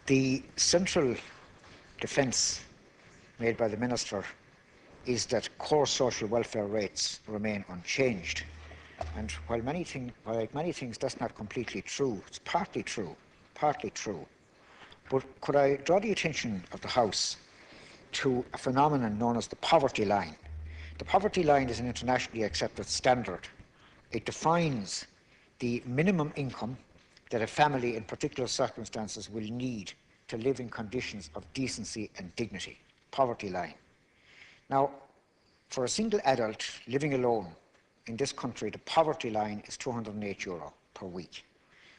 The central defence made by the Minister is that core social welfare rates remain unchanged. And while like many things, that's not completely true. It's partly true, partly true. But could I draw the attention of the House to a phenomenon known as the poverty line? The poverty line is an internationally accepted standard. It defines the minimum income that a family in particular circumstances will need to live in conditions of decency and dignity. Poverty line. Now, for a single adult living alone in this country, the poverty line is €208 per week,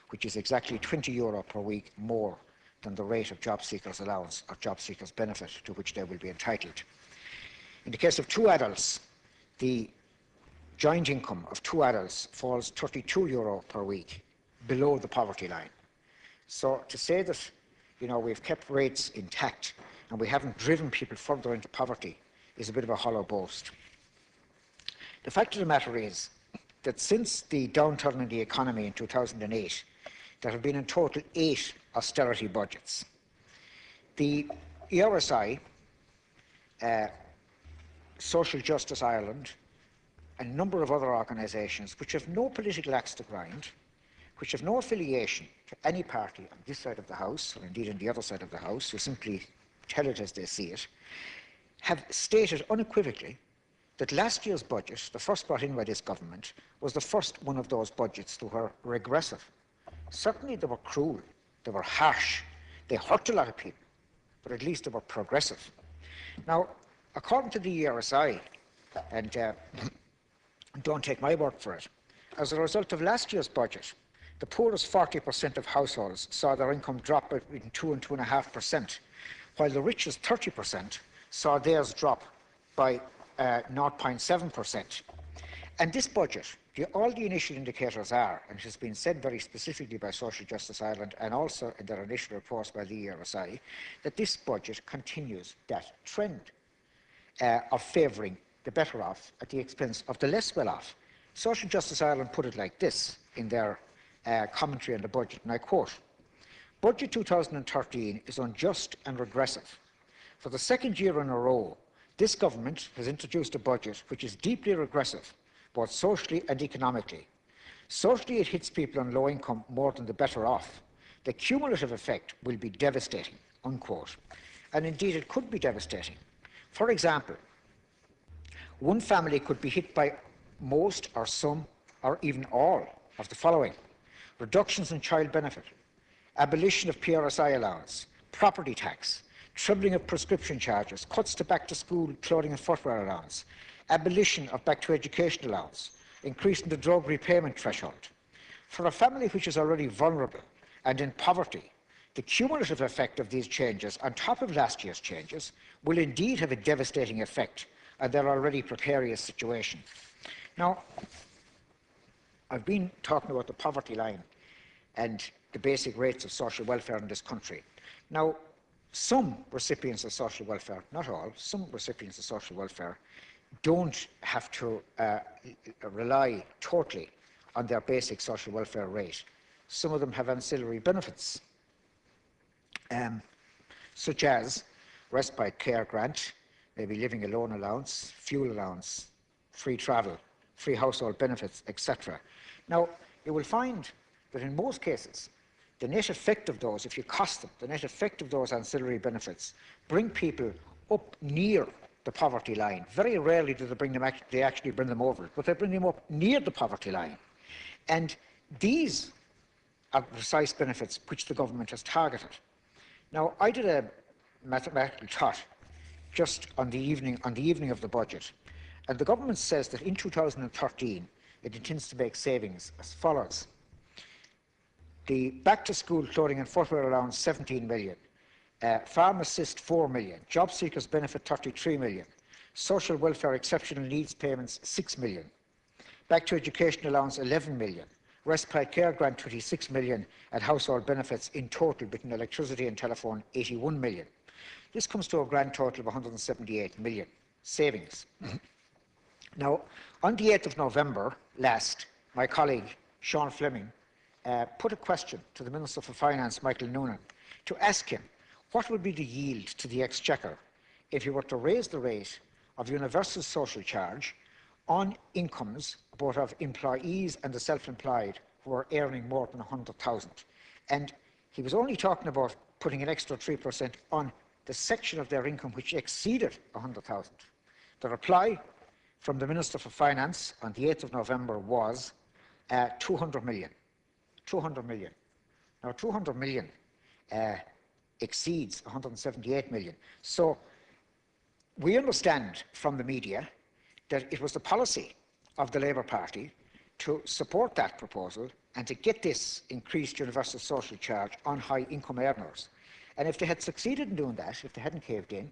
which is exactly €20 per week more than the rate of job seekers' allowance or job seekers' benefit to which they will be entitled. In the case of two adults, the joint income of two adults falls €32 per week below the poverty line. So to say that we've kept rates intact and we haven't driven people further into poverty is a bit of a hollow boast. The fact of the matter is that since the downturn in the economy in 2008, there have been in total 8 austerity budgets. The ERSI, Social Justice Ireland, a number of other organisations which have no political axe to grind, which have no affiliation to any party on this side of the House, or indeed on the other side of the House, who simply tell it as they see it, have stated unequivocally that last year's budget, the first brought in by this government, was the first one of those budgets that were regressive. Certainly they were cruel, they were harsh, they hurt a lot of people, but at least they were progressive. Now, according to the ERSI, and don't take my word for it, as a result of last year's budget, the poorest 40% of households saw their income drop between 2 and 2.5%, while the richest 30% saw theirs drop by 0.7%. And this budget, all the initial indicators are, and it has been said very specifically by Social Justice Ireland and also in their initial reports by the ERSI, that this budget continues that trend of favouring the better off at the expense of the less well off. Social Justice Ireland put it like this in their commentary on the budget, and I quote, "Budget 2013 is unjust and regressive. For the second year in a row, this government has introduced a budget which is deeply regressive, both socially and economically. Socially, it hits people on low income more than the better off. The cumulative effect will be devastating," unquote. And indeed, it could be devastating. For example, one family could be hit by most or some or even all of the following: reductions in child benefit, abolition of PRSI allowance, property tax, trebling of prescription charges, cuts to back-to-school clothing and footwear allowance, abolition of back-to-education allowance, increasing the drug repayment threshold. For a family which is already vulnerable and in poverty, the cumulative effect of these changes, on top of last year's changes, will indeed have a devastating effect on their already precarious situation. Now, I've been talking about the poverty line and the basic rates of social welfare in this country. Now, some recipients of social welfare, not all, some recipients of social welfare don't have to rely totally on their basic social welfare rate. Some of them have ancillary benefits, such as Respite Care Grant, maybe living alone allowance, fuel allowance, free travel, free household benefits, etc. Now, you will find that in most cases, the net effect of those, if you cost them, the net effect of those ancillary benefits bring people up near the poverty line. Very rarely do they actually bring them over it, but they bring them up near the poverty line. And these are precise benefits which the government has targeted. Now, I did a mathematical thought just on the evening of the budget, and the government says that in 2013 it intends to make savings as follows: the back-to-school clothing and footwear allowance 17 million, farm assist 4 million, job seekers benefit 33 million, social welfare exceptional needs payments 6 million, back to education allowance 11 million, respite care grant 26 million, and household benefits in total between electricity and telephone 81 million. This comes to a grand total of 178 million savings. Now, on the 8th of November last, my colleague Sean Fleming put a question to the Minister for Finance, Michael Noonan, to ask him what would be the yield to the Exchequer if you were to raise the rate of universal social charge on incomes both of employees and the self-employed who are earning more than 100,000. And he was only talking about putting an extra 3% on the section of their income which exceeded 100,000. The reply from the Minister for Finance on the 8th of November was 200 million. 200 million. Now, 200 million exceeds 178 million. So we understand from the media that it was the policy of the Labour Party to support that proposal and to get this increased universal social charge on high income earners. And if they had succeeded in doing that, if they hadn't caved in,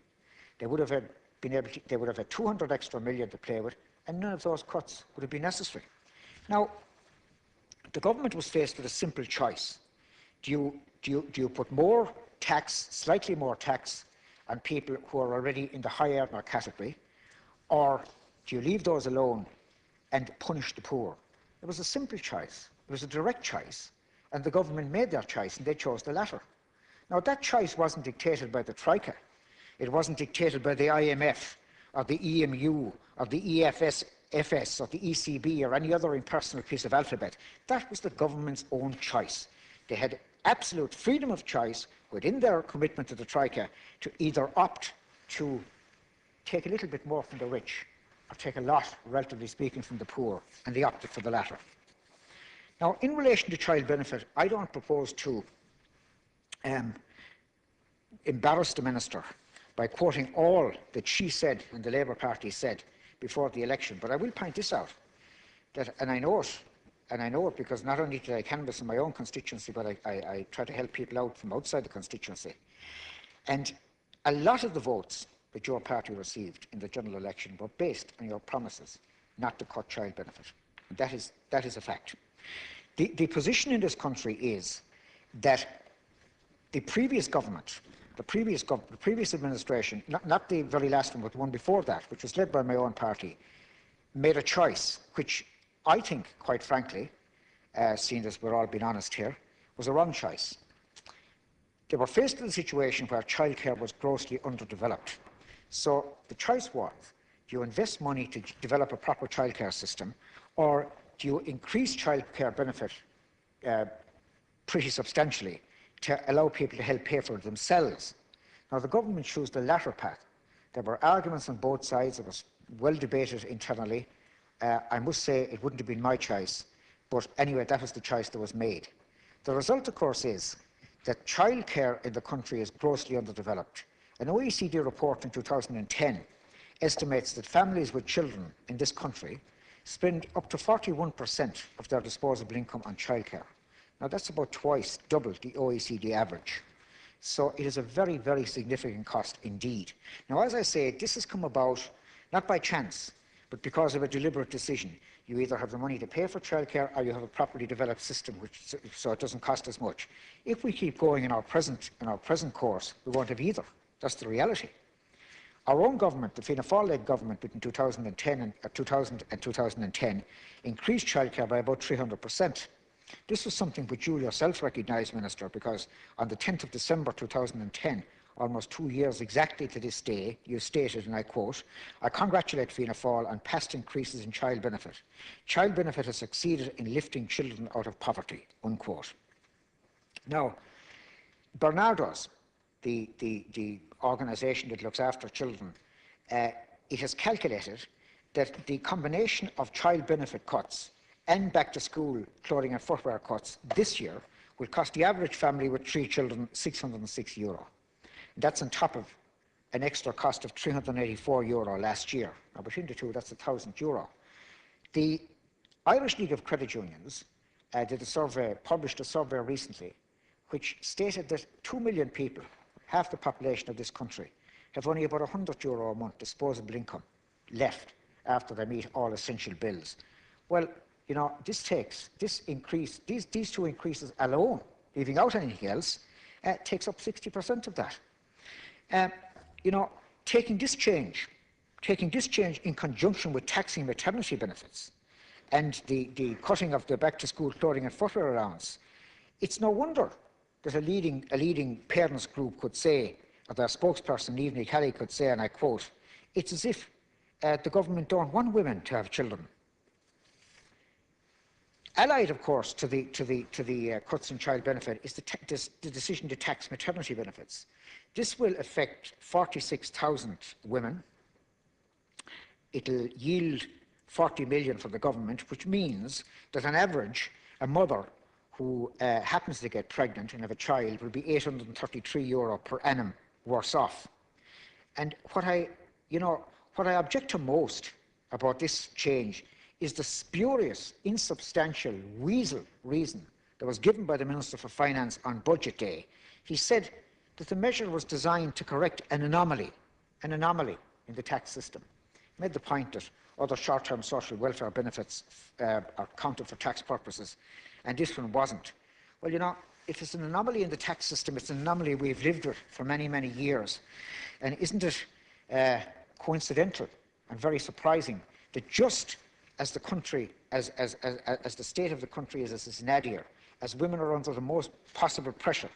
they would have had they would have had 200 extra million to play with, and none of those cuts would have been necessary. Now, the government was faced with a simple choice. Do you put more tax, slightly more tax, on people who are already in the high earner category, or do you leave those alone and punish the poor? It was a simple choice. It was a direct choice, and the government made their choice, and they chose the latter. Now, that choice wasn't dictated by the Troika. It wasn't dictated by the IMF, or the EMU, or the EFS, or the ECB, or any other impersonal piece of alphabet. That was the government's own choice. They had absolute freedom of choice within their commitment to the Troika to either opt to take a little bit more from the rich or take a lot, relatively speaking, from the poor, and they opted for the latter. Now, in relation to child benefit, I don't propose to embarrass the Minister by quoting all that she said and the Labour Party said before the election, but I will point this out, that, and I know it because not only did I canvass in my own constituency, but I try to help people out from outside the constituency. And a lot of the votes that your party received in the general election were based on your promises not to cut child benefit. That is a fact. The position in this country is that the previous government, the previous administration, not the very last one, but the one before that, which was led by my own party, made a choice which I think, quite frankly, seeing as we're all being honest here, was a wrong choice. They were faced with a situation where childcare was grossly underdeveloped. So the choice was, do you invest money to develop a proper childcare system, or do you increase childcare benefit pretty substantially to allow people to help pay for it themselves? Now, the government chose the latter path. There were arguments on both sides. It was well debated internally. I must say it wouldn't have been my choice, but anyway, that was the choice that was made. The result, of course, is that childcare in the country is grossly underdeveloped. An OECD report in 2010 estimates that families with children in this country spend up to 41% of their disposable income on childcare. Now, that's about twice double the OECD average. So it is a very, very significant cost indeed. Now, as I say, this has come about not by chance, but because of a deliberate decision. You either have the money to pay for childcare, or you have a properly developed system so it doesn't cost as much. If we keep going in our present course, we won't have either. That's the reality. Our own government, the Fianna Fáil-led government between 2010 and 2010, increased childcare by about 300%. This was something which you yourself recognised, Minister, because on the 10th of December 2010, almost 2 years exactly to this day, you stated, and I quote, "I congratulate Fianna Fáil on past increases in child benefit. Child benefit has succeeded in lifting children out of poverty," unquote. Now, Bernardo's, the organisation that looks after children, it has calculated that the combination of child benefit cuts and back-to-school clothing and footwear cuts this year will cost the average family with 3 children €606. That's on top of an extra cost of €384 last year. Now, between the two, that's €1,000. The Irish League of Credit Unions did a survey, published a survey recently, which stated that 2 million people, half the population of this country, have only about €100 a month disposable income left after they meet all essential bills. Well, you know, these two increases alone, leaving out anything else, takes up 60% of that. You know, taking this change in conjunction with taxing maternity benefits and the cutting of the back-to-school clothing and footwear allowance, it's no wonder that a leading parents group could say, or their spokesperson, Niamh Kelly, could say, and I quote, "It's as if the government don't want women to have children." Allied, of course, to the cuts in child benefit is the decision to tax maternity benefits. This will affect 46,000 women. It'll yield 40 million for the government, which means that on average, a mother who happens to get pregnant and have a child will be €833 per annum worse off. And what I object to most about this change is the spurious, insubstantial, weasel reason that was given by the Minister for Finance on Budget Day. He said that the measure was designed to correct an anomaly in the tax system. He made the point that other short-term social welfare benefits are counted for tax purposes, and this one wasn't. Well, if it's an anomaly in the tax system, it's an anomaly we've lived with for many, many years. And isn't it coincidental and very surprising that just as the country, as the state of the country is as it's nadir, as women are under the most possible pressure,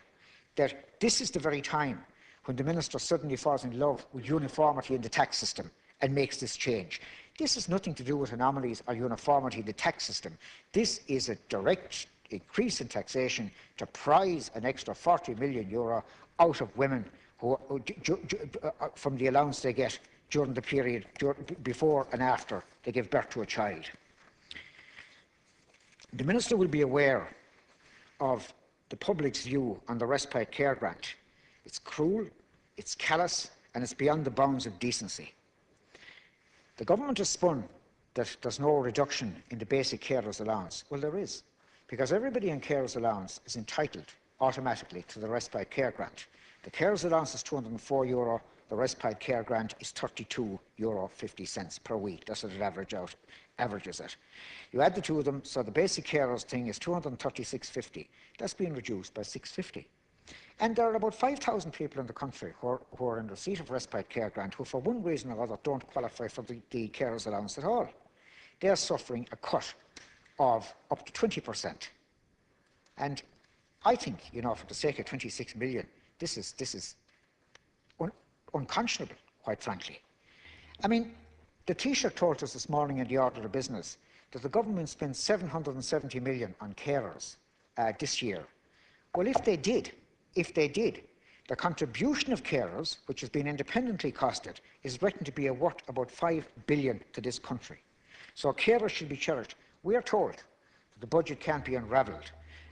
that this is the very time when the minister suddenly falls in love with uniformity in the tax system and makes this change. This has nothing to do with anomalies or uniformity in the tax system. This is a direct increase in taxation to prize an extra €40 million out of women from the allowance they get during the period before and after they give birth to a child. The Minister will be aware of the public's view on the Respite Care Grant. It's cruel, it's callous, and it's beyond the bounds of decency. The government has spun that there's no reduction in the basic carers allowance. Well, there is, because everybody in carers allowance is entitled automatically to the Respite Care Grant. The carers allowance is €204, the Respite Care Grant is €32.50 per week. That's what it averages at. You add the two of them, so the basic carers thing is €236.50. That's been reduced by €650. And there are about 5,000 people in the country who are in receipt of Respite Care Grant who, for one reason or other, don't qualify for the carers allowance at all. They are suffering a cut of up to 20%. And I think, for the sake of 26 million, this is unconscionable, quite frankly. I mean, the Taoiseach told us this morning in the Order of Business that the government spent 770 million on carers this year. Well, if they did, the contribution of carers, which has been independently costed, is reckoned to be worth about 5 billion to this country. So carers should be cherished. We are told that the budget can't be unravelled,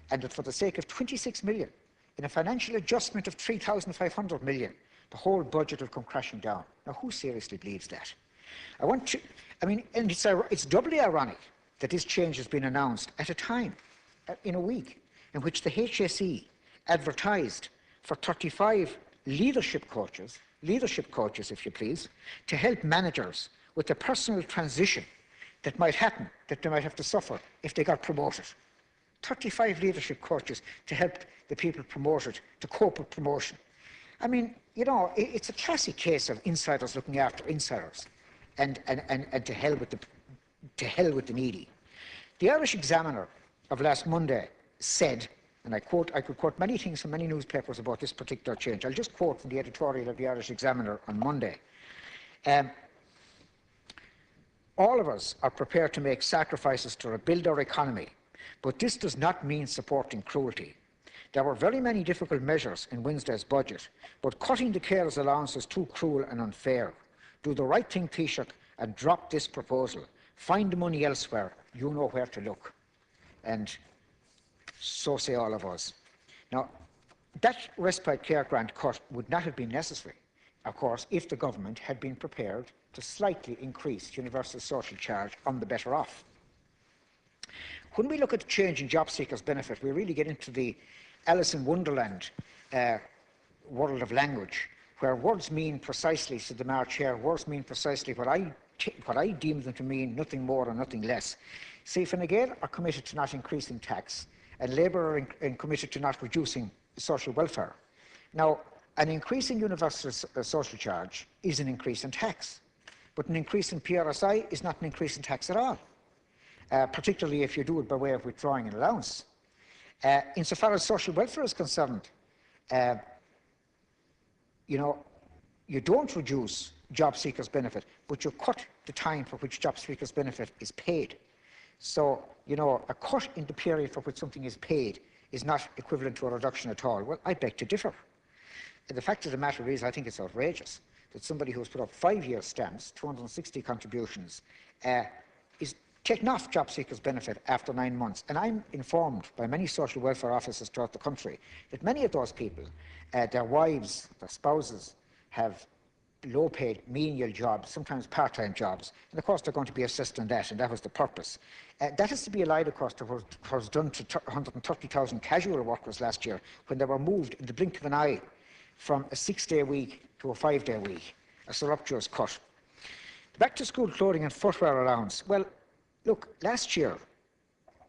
and that for the sake of 26 million, in a financial adjustment of 3,500 million, the whole budget will come crashing down. Now, who seriously believes that? And it's doubly ironic that this change has been announced at a time, in a week, in which the HSE advertised for 35 leadership coaches, if you please, to help managers with the personal transition that might happen, that they might have to suffer if they got promoted. 35 leadership coaches to help the people promoted to cope with promotion. I mean, it's a classic case of insiders looking after insiders, and to hell with the needy. The Irish Examiner of last Monday said, and I could quote many things from many newspapers about this particular change. I'll just quote from the editorial of the Irish Examiner on Monday. All of us are prepared to make sacrifices to rebuild our economy, but this does not mean supporting cruelty. There were very many difficult measures in Wednesday's budget, but cutting the carers' allowance is too cruel and unfair. Do the right thing, Taoiseach, and drop this proposal. Find the money elsewhere. You know where to look. And so say all of us. Now, that Respite Care Grant cut would not have been necessary, of course, if the government had been prepared to slightly increase universal social charge on the better off. When we look at the change in job seekers' benefit, we really get into the Alice in Wonderland world of language, where words mean precisely, said the Mar Chair, words mean precisely what I deem them to mean, nothing more and nothing less. See, Fine Gael are committed to not increasing tax, and Labour are committed to not reducing social welfare. Now, an increase in universal social charge is an increase in tax, but an increase in PRSI is not an increase in tax at all, particularly if you do it by way of withdrawing an allowance. Insofar as social welfare is concerned, you know, you don't reduce job seekers' benefit, but you cut the time for which job seekers' benefit is paid. So, you know, a cut in the period for which something is paid is not equivalent to a reduction at all. Well, I beg to differ. And the fact of the matter is, I think it's outrageous that somebody who's put up 5-year stamps, 260 contributions, is taken off job seekers' benefit after 9 months. And I'm informed by many social welfare officers throughout the country that many of those people, their wives, their spouses, have low-paid menial jobs, sometimes part-time jobs, and of course they're going to be assessed on that, and that was the purpose. That is to be allied, of course, to what was done to 130,000 casual workers last year when they were moved in the blink of an eye from a 6-day week to a 5-day week, a surreptitious cut. Back to school clothing and footwear allowance. Well, look, last year,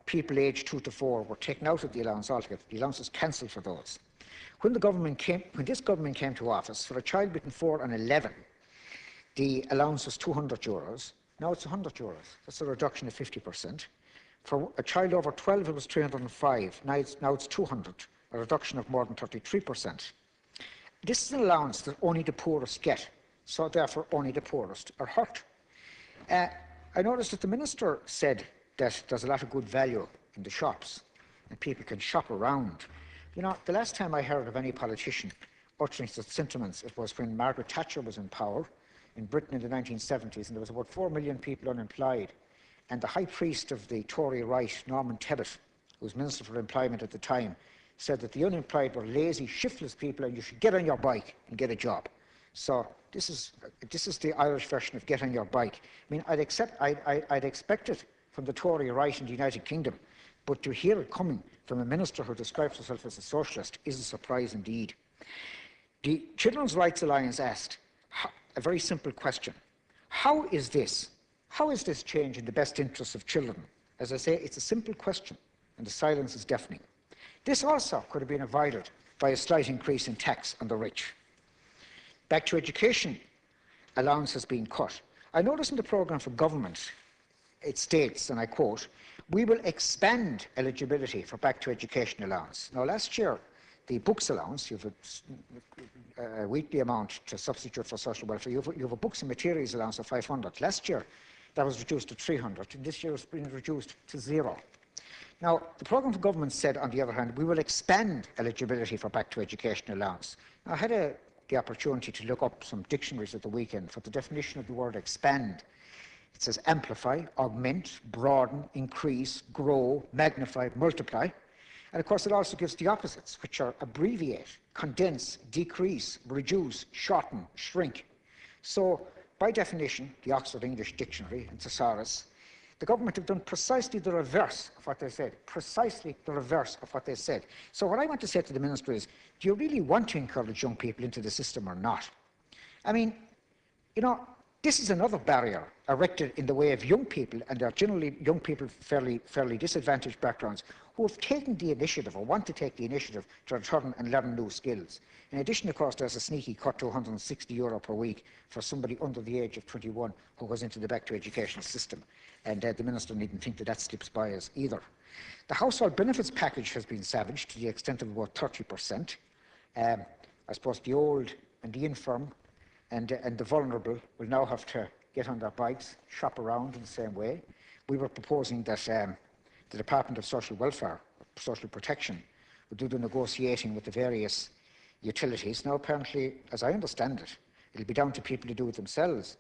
people aged 2 to 4 were taken out of the allowance altogether. The allowance was cancelled for those. When this government came to office, for a child between 4 and 11, the allowance was €200. Now it's €100. That's a reduction of 50%. For a child over 12, it was 305. Now it's 200, a reduction of more than 33%. This is an allowance that only the poorest get, so therefore only the poorest are hurt. I noticed that the Minister said that there's a lot of good value in the shops and people can shop around. You know, the last time I heard of any politician uttering such sentiments, it was when Margaret Thatcher was in power in Britain in the 1970s, and there was about 4 million people unemployed. And the high priest of the Tory right, Norman Tebbit, who was Minister for Employment at the time, said that the unemployed were lazy, shiftless people, and you should get on your bike and get a job. So this is the Irish version of get on your bike. I mean, I'd expect it from the Tory right in the United Kingdom, but to hear it coming from a minister who describes herself as a socialist is a surprise indeed. The Children's Rights Alliance asked a very simple question. How is this change in the best interests of children? As I say, it's a simple question, and the silence is deafening. This also could have been avoided by a slight increase in tax on the rich. Back to education, allowance has been cut. I notice in the programme for government, it states, and I quote, "We will expand eligibility for back to education allowance." Now, last year, the books allowance, you have a weekly amount to substitute for social welfare, you have a books and materials allowance of 500. Last year, that was reduced to 300, and this year it's been reduced to 0. Now, the programme for government said, on the other hand, we will expand eligibility for back to education allowance. Now, I had the opportunity to look up some dictionaries at the weekend for the definition of the word expand. It says amplify, augment, broaden, increase, grow, magnify, multiply. And of course, it also gives the opposites, which are abbreviate, condense, decrease, reduce, shorten, shrink. So, by definition, the Oxford English Dictionary and Thesaurus, the government have done precisely the reverse of what they said. Precisely the reverse of what they said. So what I want to say to the Minister is, do you really want to encourage young people into the system or not? I mean, you know, this is another barrier erected in the way of young people, and they're generally young people fairly disadvantaged backgrounds, who have taken the initiative or want to take the initiative to return and learn new skills. In addition, of course, there's a sneaky cut to €160 per week for somebody under the age of 21 who goes into the back to education system. And the Minister needn't think that slips by us either. The household benefits package has been savaged to the extent of about 30%. I suppose the old and the infirm and the vulnerable will now have to get on their bikes, shop around in the same way. We were proposing that the Department of Social Welfare, Social Protection, would do the negotiating with the various utilities. Now, apparently, as I understand it, it'll be down to people to do it themselves.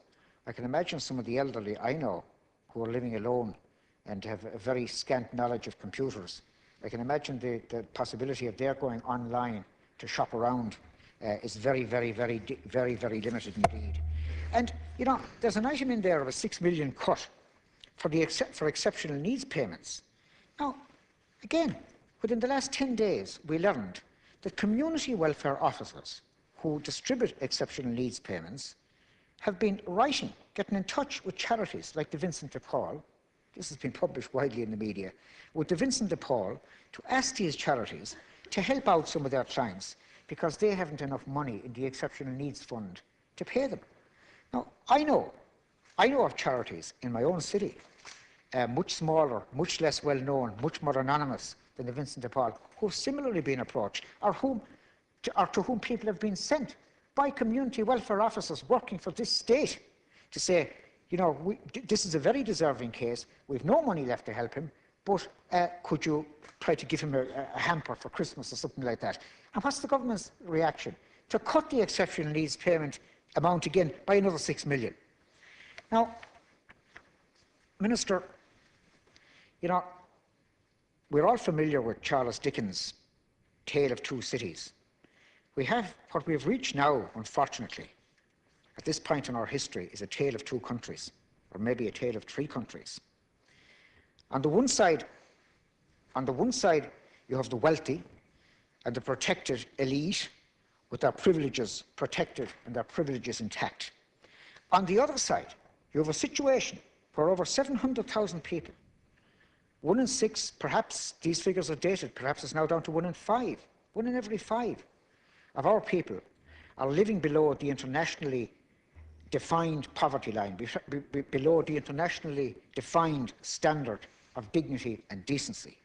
I can imagine some of the elderly I know who are living alone and have a very scant knowledge of computers. I can imagine the possibility of their going online to shop around is very, very, very, very, very limited indeed. And, you know, there's an item in there of a £6 million cut for exceptional needs payments. Now, again, within the last 10 days, we learned that community welfare officers who distribute exceptional needs payments have been writing, getting in touch with charities like the Vincent de Paul, this has been published widely in the media, with the Vincent de Paul to ask these charities to help out some of their clients because they haven't enough money in the Exceptional Needs Fund to pay them. Now, I know of charities in my own city, much smaller, much less well-known, much more anonymous than the Vincent de Paul, who have similarly been approached, or to whom people have been sent by community welfare officers working for this state to say, you know, this is a very deserving case, we've no money left to help him, but could you try to give him a hamper for Christmas or something like that? And what's the government's reaction? To cut the exceptional needs payment amount again by another 6 million. Now, Minister, you know, we're all familiar with Charles Dickens' Tale of Two Cities. What we've reached now, unfortunately, at this point in our history, is a tale of two countries, or maybe a tale of three countries. On the one side, you have the wealthy and the protected elite with their privileges protected and their privileges intact. On the other side, you have a situation where over 700,000 people, 1 in 6, perhaps these figures are dated, perhaps it's now down to 1 in 5, 1 in every 5 of our people are living below the internationally defined poverty line, below the internationally defined standard of dignity and decency.